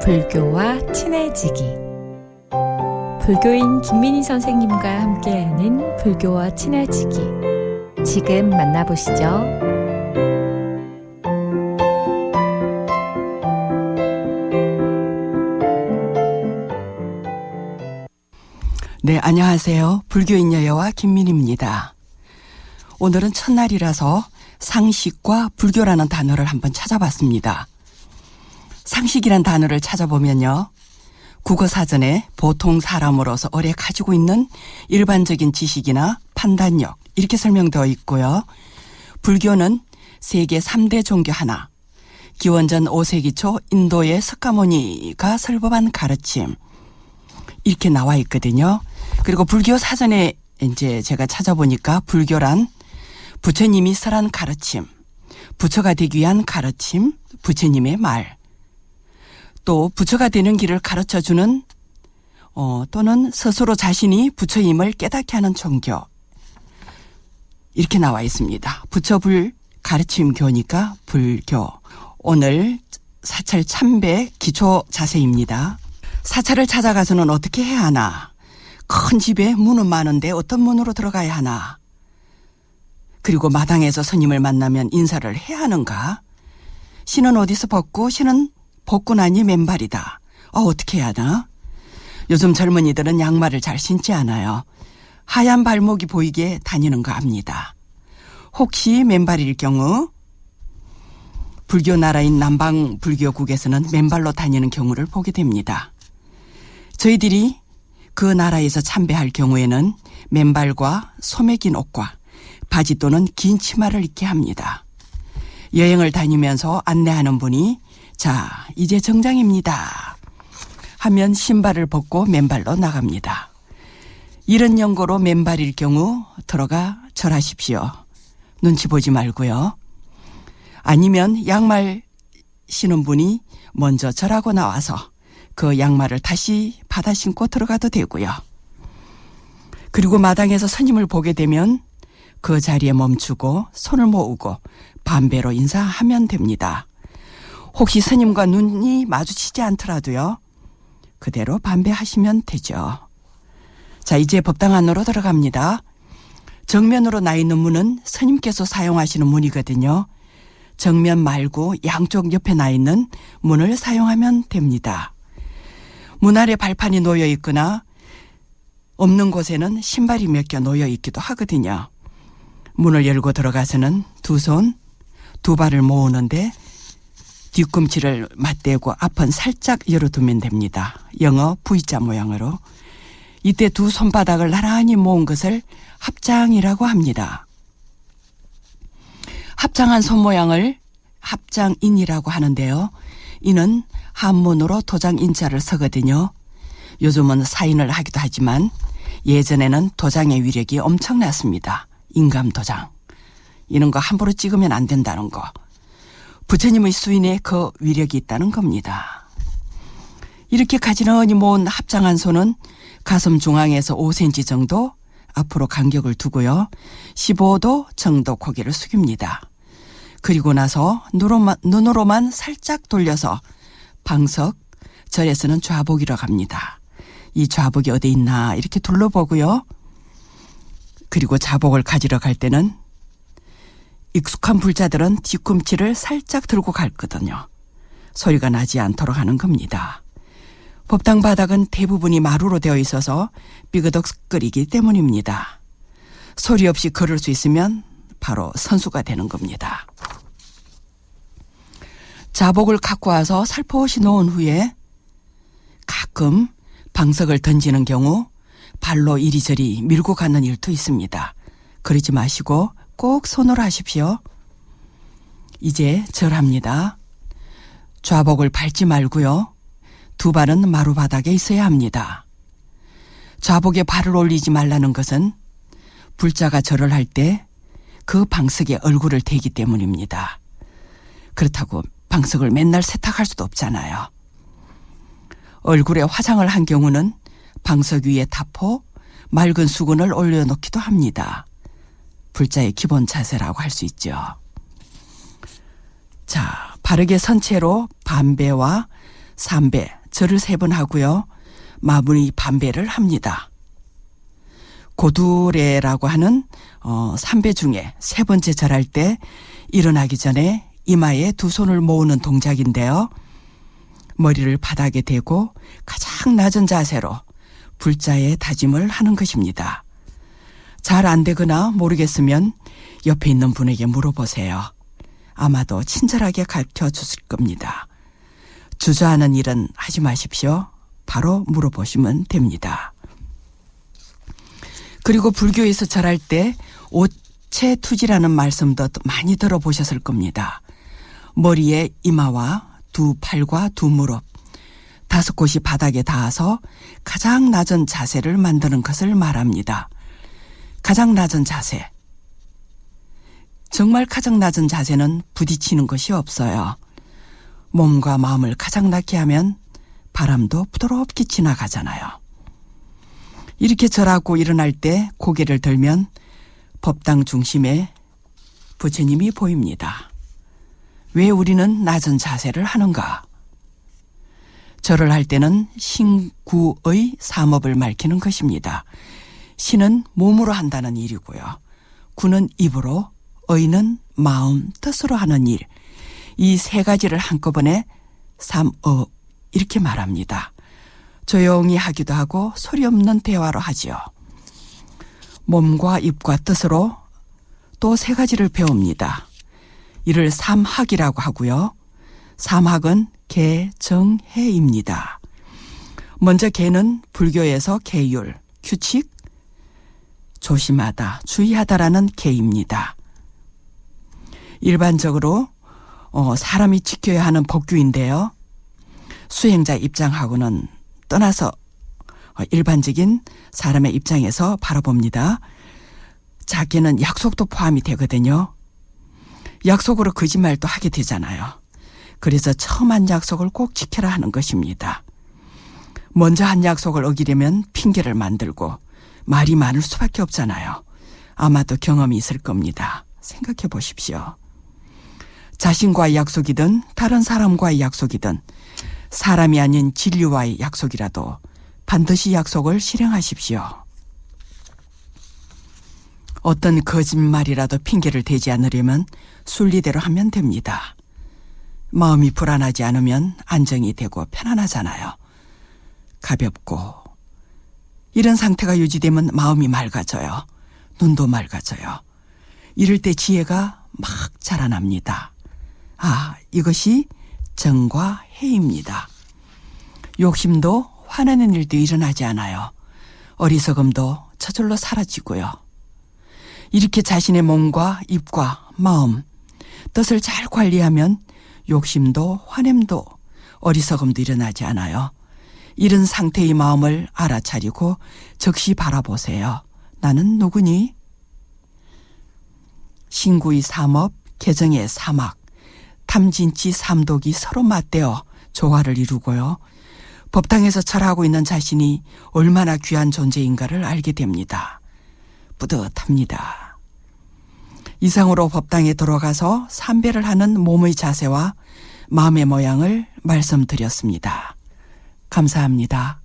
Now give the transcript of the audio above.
불교와 친해지기. 불교인 김민희 선생님과 함께하는 불교와 친해지기. 지금 만나보시죠. 네, 안녕하세요. 불교인 여여와 김민희입니다. 오늘은 첫날이라서 상식과 불교라는 단어를 한번 찾아봤습니다. 상식이란 단어를 찾아보면요, 국어사전에 보통 사람으로서 오래 가지고 있는 일반적인 지식이나 판단력 이렇게 설명되어 있고요. 불교는 세계 3대 종교 하나, 기원전 5세기 초 인도의 석가모니가 설법한 가르침 이렇게 나와 있거든요. 그리고 불교 사전에 이제 제가 찾아보니까 불교란 부처님이 설한 가르침, 부처가 되기 위한 가르침, 부처님의 말, 또 부처가 되는 길을 가르쳐주는 또는 스스로 자신이 부처임을 깨닫게 하는 종교 이렇게 나와 있습니다. 부처불 가르침교니까 불교. 오늘 사찰 참배 기초 자세입니다. 사찰을 찾아가서는 어떻게 해야 하나? 큰 집에 문은 많은데 어떤 문으로 들어가야 하나? 그리고 마당에서 스님을 만나면 인사를 해야 하는가? 신은 어디서 벗고 신은 벗고 나니 맨발이다. 어떻게 해야 하나? 요즘 젊은이들은 양말을 잘 신지 않아요. 하얀 발목이 보이게 다니는가 합니다. 혹시 맨발일 경우 불교 나라인 남방 불교국에서는 맨발로 다니는 경우를 보게 됩니다. 저희들이 그 나라에서 참배할 경우에는 맨발과 소매 긴 옷과 바지 또는 긴 치마를 입게 합니다. 여행을 다니면서 안내하는 분이 자, 이제 정장입니다 하면 신발을 벗고 맨발로 나갑니다. 이런 연고로 맨발일 경우 들어가 절하십시오. 눈치 보지 말고요. 아니면 양말 신은 분이 먼저 절하고 나와서 그 양말을 다시 받아 신고 들어가도 되고요. 그리고 마당에서 스님을 보게 되면 그 자리에 멈추고 손을 모으고 반배로 인사하면 됩니다. 혹시 스님과 눈이 마주치지 않더라도요, 그대로 반배하시면 되죠. 자, 이제 법당 안으로 들어갑니다. 정면으로 나 있는 문은 스님께서 사용하시는 문이거든요. 정면 말고 양쪽 옆에 나 있는 문을 사용하면 됩니다. 문 아래 발판이 놓여 있거나 없는 곳에는 신발이 몇 개 놓여 있기도 하거든요. 문을 열고 들어가서는 두 손, 두 발을 모으는데 뒤꿈치를 맞대고 앞은 살짝 열어두면 됩니다. 영어 V자 모양으로. 이때 두 손바닥을 나란히 모은 것을 합장이라고 합니다. 합장한 손 모양을 합장인이라고 하는데요. 이는 한문으로 도장 인자를 서거든요. 요즘은 사인을 하기도 하지만 예전에는 도장의 위력이 엄청났습니다. 인감 도장. 이런 거 함부로 찍으면 안 된다는 거. 부처님의 수인에 그 위력이 있다는 겁니다. 이렇게 가지런히 모은 합장한 손은 가슴 중앙에서 5cm 정도 앞으로 간격을 두고요. 15도 정도 고개를 숙입니다. 그리고 나서 눈으로만 살짝 돌려서 방석, 절에서는 좌복이라고 합니다. 이 좌복이 어디 있나 이렇게 둘러보고요. 그리고 자복을 가지러 갈 때는 익숙한 불자들은 뒤꿈치를 살짝 들고 갈거든요. 소리가 나지 않도록 하는 겁니다. 법당 바닥은 대부분이 마루로 되어 있어서 삐그덕거리기 때문입니다. 소리 없이 걸을 수 있으면 바로 선수가 되는 겁니다. 자복을 갖고 와서 살포시 놓은 후에 가끔 방석을 던지는 경우 발로 이리저리 밀고 가는 일도 있습니다. 그러지 마시고 꼭 손으로 하십시오. 이제 절합니다. 좌복을 밟지 말고요. 두 발은 마루 바닥에 있어야 합니다. 좌복에 발을 올리지 말라는 것은 불자가 절을 할 때 그 방석에 얼굴을 대기 때문입니다. 그렇다고 방석을 맨날 세탁할 수도 없잖아요. 얼굴에 화장을 한 경우는 방석 위에 타포, 맑은 수건을 올려놓기도 합니다. 불자의 기본 자세라고 할 수 있죠. 자, 바르게 선 채로 반배와 삼배, 절을 3번 하고요. 마무리 반배를 합니다. 고두례라고 하는 3배 중에 3번째 절할 때 일어나기 전에 이마에 2손을 모으는 동작인데요. 머리를 바닥에 대고 가장 낮은 자세로 불자의 다짐을 하는 것입니다. 잘 안 되거나 모르겠으면 옆에 있는 분에게 물어보세요. 아마도 친절하게 가르쳐 주실 겁니다. 주저하는 일은 하지 마십시오. 바로 물어보시면 됩니다. 그리고 불교에서 절할 때 오체투지라는 말씀도 많이 들어보셨을 겁니다. 머리에 이마와 2팔과 2무릎, 5곳이 바닥에 닿아서 가장 낮은 자세를 만드는 것을 말합니다. 가장 낮은 자세. 정말 가장 낮은 자세는 부딪히는 것이 없어요. 몸과 마음을 가장 낮게 하면 바람도 부드럽게 지나가잖아요. 이렇게 절하고 일어날 때 고개를 들면 법당 중심에 부처님이 보입니다. 왜 우리는 낮은 자세를 하는가? 절을 할 때는 신구의 삼업을 밝히는 것입니다. 신은 몸으로 한다는 일이고요. 구는 입으로, 의는 마음, 뜻으로 하는 일. 이 3가지를 한꺼번에 삼업 이렇게 말합니다. 조용히 하기도 하고 소리 없는 대화로 하지요. 몸과 입과 뜻으로 또 3가지를 배웁니다. 이를 삼학이라고 하고요. 삼학은 계, 정, 해입니다. 먼저 계는 불교에서 계율, 규칙, 조심하다, 주의하다라는 계입니다. 일반적으로 사람이 지켜야 하는 법규인데요. 수행자 입장하고는 떠나서 일반적인 사람의 입장에서 바라봅니다. 자기는 약속도 포함이 되거든요. 약속으로 거짓말도 하게 되잖아요. 그래서 처음 한 약속을 꼭 지켜라 하는 것입니다. 먼저 한 약속을 어기려면 핑계를 만들고 말이 많을 수밖에 없잖아요. 아마도 경험이 있을 겁니다. 생각해 보십시오. 자신과의 약속이든 다른 사람과의 약속이든 사람이 아닌 진리와의 약속이라도 반드시 약속을 실행하십시오. 어떤 거짓말이라도 핑계를 대지 않으려면 순리대로 하면 됩니다. 마음이 불안하지 않으면 안정이 되고 편안하잖아요. 가볍고 이런 상태가 유지되면 마음이 맑아져요. 눈도 맑아져요. 이럴 때 지혜가 막 자라납니다. 이것이 정과 해입니다. 욕심도 화나는 일도 일어나지 않아요. 어리석음도 저절로 사라지고요. 이렇게 자신의 몸과 입과 마음, 뜻을 잘 관리하면 욕심도 화냄도 어리석음도 일어나지 않아요. 이런 상태의 마음을 알아차리고 적시 바라보세요. 나는 누구니? 신구의 삼업, 개정의 삼학, 탐진치 삼독이 서로 맞대어 조화를 이루고요. 법당에서 절하고 있는 자신이 얼마나 귀한 존재인가를 알게 됩니다. 뿌듯합니다. 이상으로 법당에 들어가서 삼배를 하는 몸의 자세와 마음의 모양을 말씀드렸습니다. 감사합니다.